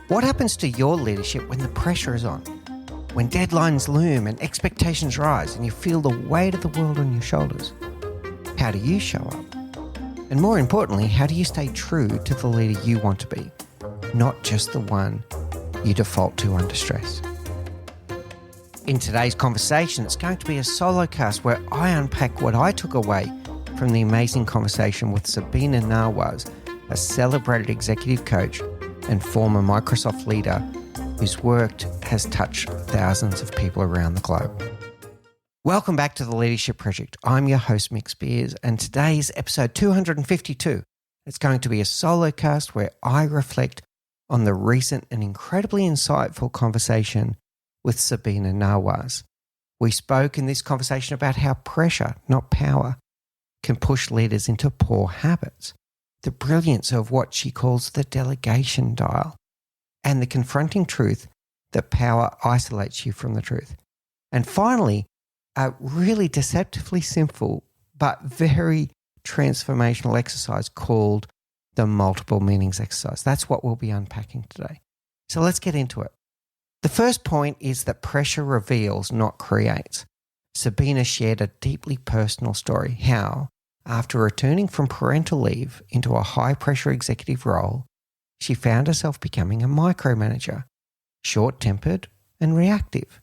What happens to your leadership when the pressure is on? When deadlines loom and expectations rise and you feel the weight of the world on your shoulders? How do you show up? And more importantly, how do you stay true to the leader you want to be, not just the one you default to under stress? In today's conversation, it's going to be a solo cast where I unpack what I took away from the amazing conversation with Sabina Nawaz, a celebrated executive coach and former Microsoft leader whose work has touched thousands of people around the globe. Welcome back to the Leadership Project. I'm your host, Mick Spiers, and today's episode 252. It's going to be a solo cast where I reflect on the recent and incredibly insightful conversation with Sabina Nawaz. We spoke in this conversation about how pressure, not power, can push leaders into poor habits, the brilliance of what she calls the Delegation Dial, and the confronting truth that power isolates you from the truth. And finally, a really deceptively simple but very transformational exercise called the multiple meanings exercise. That's what we'll be unpacking today. So let's get into it. The first point is that pressure reveals, not creates. Sabina shared a deeply personal story, how, after returning from parental leave into a high-pressure executive role, she found herself becoming a micromanager, short-tempered and reactive.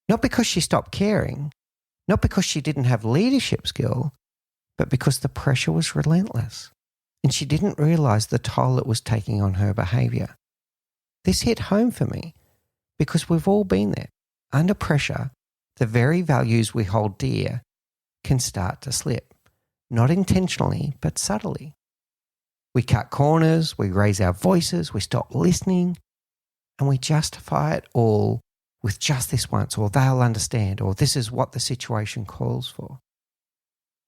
Not because she stopped caring, not because she didn't have leadership skill, but because the pressure was relentless and she didn't realize the toll it was taking on her behavior. This hit home for me because we've all been there. Under pressure, the very values we hold dear can start to slip. Not intentionally, but subtly. We cut corners, we raise our voices, we stop listening, and we justify it all with just this once, or they'll understand, or this is what the situation calls for.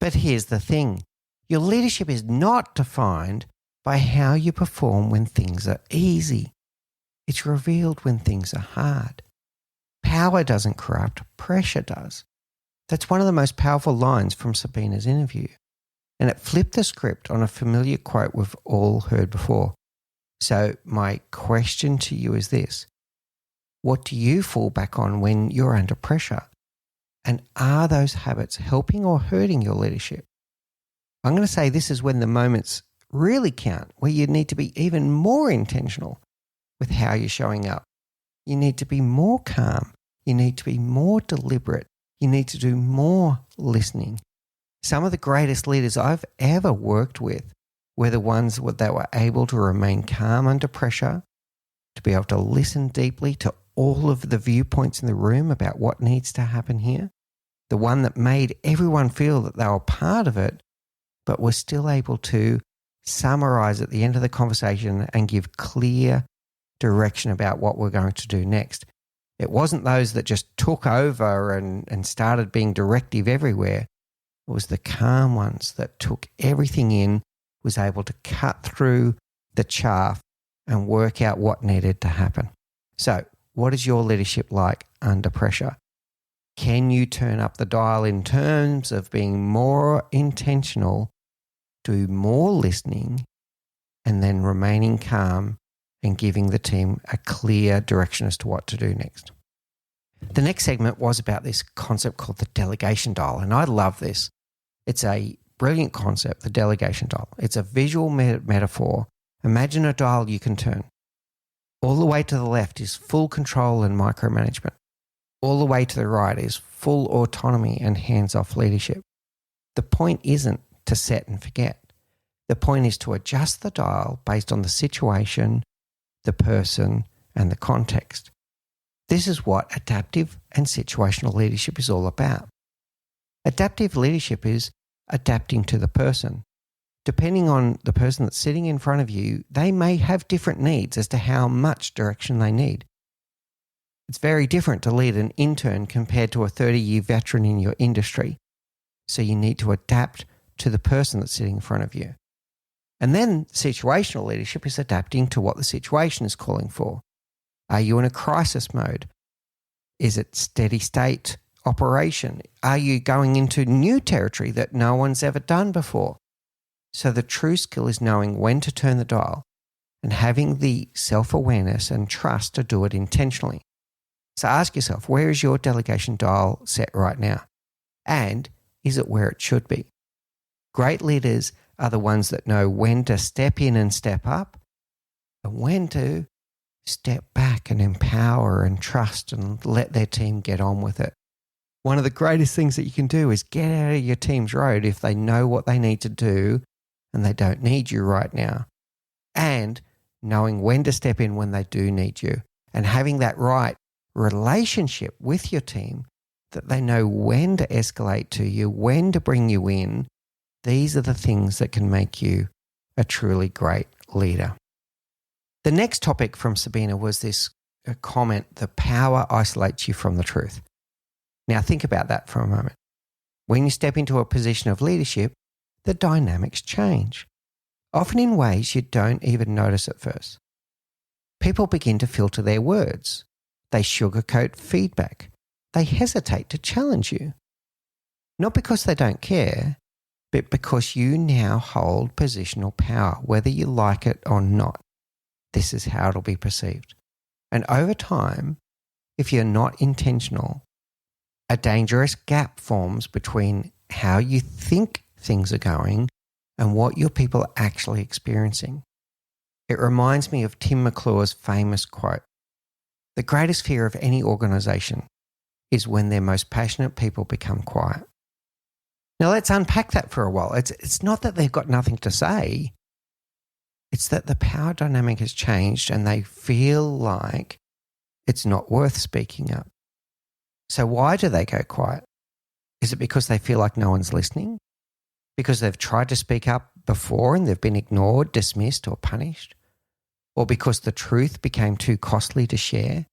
But here's the thing. Your leadership is not defined by how you perform when things are easy. It's revealed when things are hard. Power doesn't corrupt, pressure does. That's one of the most powerful lines from Sabina's interview. And it flipped the script on a familiar quote we've all heard before. So my question to you is this. What do you fall back on when you're under pressure? And are those habits helping or hurting your leadership? I'm going to say this is when the moments really count, where you need to be even more intentional with how you're showing up. You need to be more calm. You need to be more deliberate. You need to do more listening. Some of the greatest leaders I've ever worked with were the ones that were able to remain calm under pressure, to be able to listen deeply to all of the viewpoints in the room about what needs to happen here, the one that made everyone feel that they were part of it, but were still able to summarize at the end of the conversation and give clear direction about what we're going to do next. It wasn't those that just took over and started being directive everywhere. It was the calm ones that took everything in, was able to cut through the chaff and work out what needed to happen. So, what is your leadership like under pressure? Can you turn up the dial in terms of being more intentional, do more listening, and then remaining calm and giving the team a clear direction as to what to do next? The next segment was about this concept called the Delegation Dial, and I love this. It's a brilliant concept, the Delegation Dial. It's a visual metaphor. Imagine a dial you can turn. All the way to the left is full control and micromanagement. All the way to the right is full autonomy and hands-off leadership. The point isn't to set and forget. The point is to adjust the dial based on the situation, the person, and the context. This is what adaptive and situational leadership is all about. Adaptive leadership is adapting to the person. Depending on the person that's sitting in front of you, they may have different needs as to how much direction they need. It's very different to lead an intern compared to a 30-year veteran in your industry. So you need to adapt to the person that's sitting in front of you. And then situational leadership is adapting to what the situation is calling for. Are you in a crisis mode? Is it steady state operation? Are you going into new territory that no one's ever done before? So the true skill is knowing when to turn the dial and having the self-awareness and trust to do it intentionally. So ask yourself, where is your delegation dial set right now? And is it where it should be? Great leaders are the ones that know when to step in and step up and when to step back and empower and trust and let their team get on with it. One of the greatest things that you can do is get out of your team's road if they know what they need to do and they don't need you right now. And knowing when to step in when they do need you and having that right relationship with your team that they know when to escalate to you, when to bring you in. These are the things that can make you a truly great leader. The next topic from Sabina was this comment, the power isolates you from the truth. Now think about that for a moment. When you step into a position of leadership, the dynamics change, often in ways you don't even notice at first. People begin to filter their words. They sugarcoat feedback. They hesitate to challenge you. Not because they don't care, but because you now hold positional power, whether you like it or not. This is how it'll be perceived. And over time, if you're not intentional, a dangerous gap forms between how you think things are going and what your people are actually experiencing. It reminds me of Tim McClure's famous quote, "The greatest fear of any organization is when their most passionate people become quiet." Now let's unpack that for a while. It's not that they've got nothing to say. It's that the power dynamic has changed and they feel like it's not worth speaking up. So why do they go quiet? Is it because they feel like no one's listening? Because they've tried to speak up before and they've been ignored, dismissed, or punished? Or because the truth became too costly to share?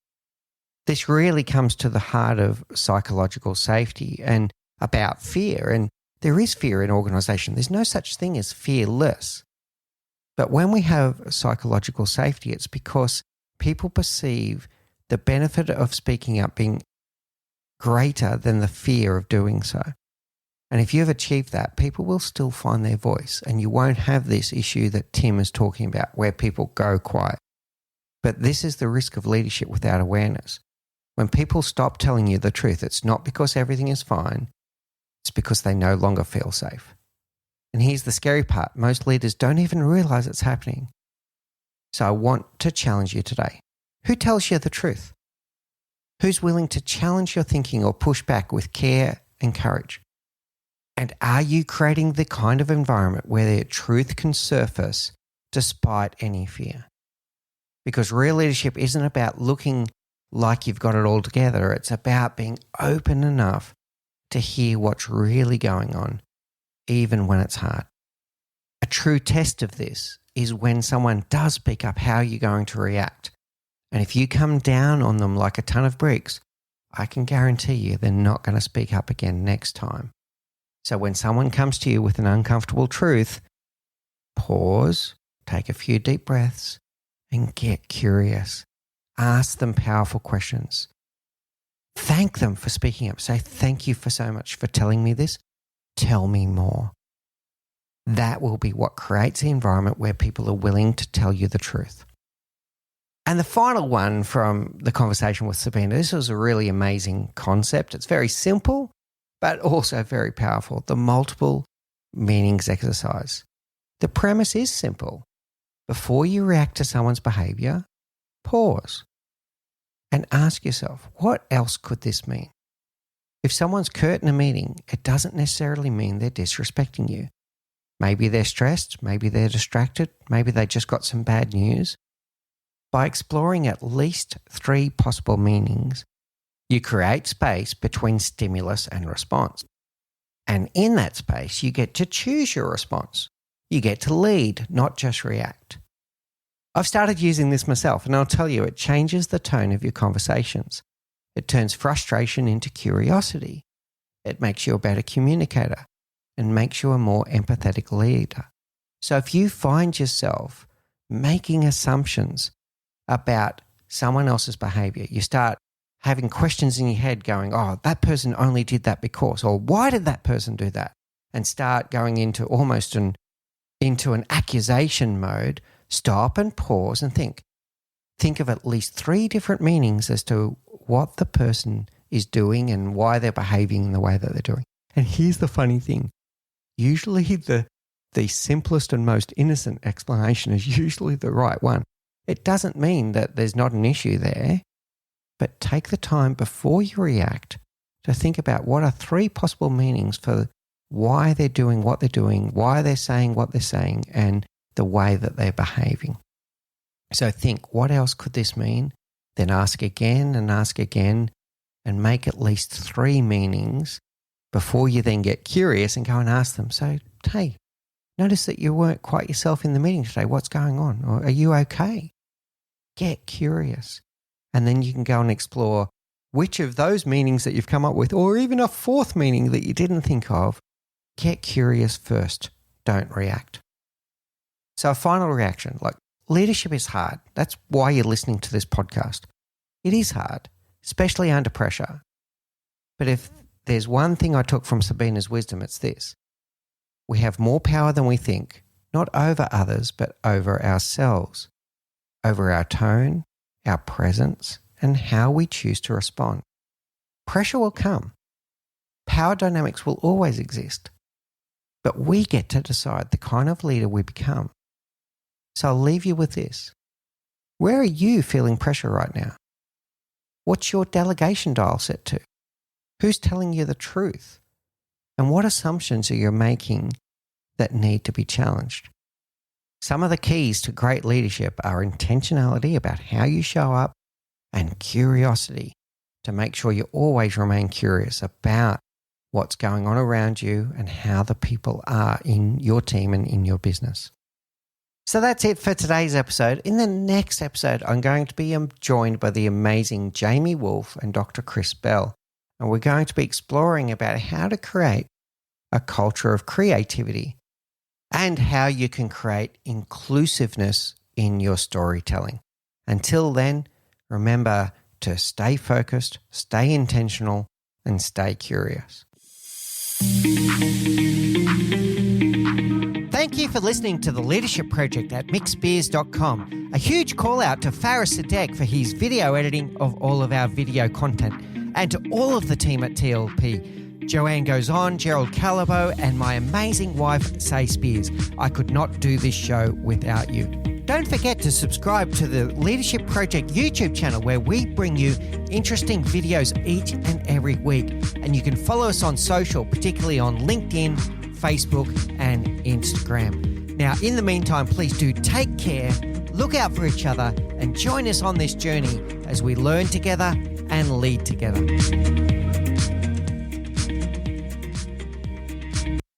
This really comes to the heart of psychological safety and about fear. And there is fear in organisation. There's no such thing as fearless. But when we have psychological safety, it's because people perceive the benefit of speaking up being greater than the fear of doing so. And if you've achieved that, people will still find their voice and you won't have this issue that Tim is talking about where people go quiet. But this is the risk of leadership without awareness. When people stop telling you the truth, it's not because everything is fine, it's because they no longer feel safe. And here's the scary part. Most leaders don't even realize it's happening. So I want to challenge you today. Who tells you the truth? Who's willing to challenge your thinking or push back with care and courage? And are you creating the kind of environment where the truth can surface despite any fear? Because real leadership isn't about looking like you've got it all together. It's about being open enough to hear what's really going on, even when it's hard. A true test of this is when someone does speak up, how you're going to react. And if you come down on them like a ton of bricks, I can guarantee you they're not going to speak up again next time. So when someone comes to you with an uncomfortable truth, pause, take a few deep breaths, and get curious. Ask them powerful questions. Thank them for speaking up. Say, thank you for so much for telling me this. Tell me more. That will be what creates the environment where people are willing to tell you the truth. And the final one from the conversation with Sabina, this was a really amazing concept. It's very simple, but also very powerful. The multiple meanings exercise. The premise is simple. Before you react to someone's behavior, pause and ask yourself, what else could this mean? If someone's curt in a meeting, it doesn't necessarily mean they're disrespecting you. Maybe they're stressed, maybe they're distracted, maybe they just got some bad news. By exploring at least 3 possible meanings, you create space between stimulus and response. And in that space, you get to choose your response. You get to lead, not just react. I've started using this myself, and I'll tell you, it changes the tone of your conversations. It turns frustration into curiosity. It makes you a better communicator and makes you a more empathetic leader. So if you find yourself making assumptions about someone else's behavior, you start having questions in your head going, oh, that person only did that because, or why did that person do that? And start going into almost into an accusation mode, stop and pause and think. Think of at least 3 different meanings as to what the person is doing and why they're behaving in the way that they're doing. And here's the funny thing. Usually the simplest and most innocent explanation is usually the right one. It doesn't mean that there's not an issue there, but take the time before you react to think about what are 3 possible meanings for why they're doing what they're doing, why they're saying what they're saying, and the way that they're behaving. So think, what else could this mean? Then ask again and make at least 3 meanings before you then get curious and go and ask them. So, hey, notice that you weren't quite yourself in the meeting today. What's going on? Or are you okay? Get curious. And then you can go and explore which of those meanings that you've come up with, or even a 4th meaning that you didn't think of. Get curious first. Don't react. So a final reaction, like leadership is hard. That's why you're listening to this podcast. It is hard, especially under pressure. But if there's one thing I took from Sabina's wisdom, it's this. We have more power than we think, not over others, but over ourselves, over our tone, our presence, and how we choose to respond. Pressure will come. Power dynamics will always exist. But we get to decide the kind of leader we become. So I'll leave you with this. Where are you feeling pressure right now? What's your delegation dial set to? Who's telling you the truth? And what assumptions are you making that need to be challenged? Some of the keys to great leadership are intentionality about how you show up and curiosity to make sure you always remain curious about what's going on around you and how the people are in your team and in your business. So that's it for today's episode. In the next episode, I'm going to be joined by the amazing Jamie Wolfe and Dr. Chris Bell. And we're going to be exploring about how to create a culture of creativity and how you can create inclusiveness in your storytelling. Until then, remember to stay focused, stay intentional, and stay curious. Thank you for listening to The Leadership Project at mickspiers.com. A huge call out to Faris Sadek for his video editing of all of our video content, and to all of the team at TLP. Joanne Goes On, Gerald Calabo, and my amazing wife, Spiers. I could not do this show without you. Don't forget to subscribe to the Leadership Project YouTube channel, where we bring you interesting videos each and every week. And you can follow us on social, particularly on LinkedIn, Facebook, and Instagram. Now, in the meantime, please do take care, look out for each other, and join us on this journey as we learn together and lead together.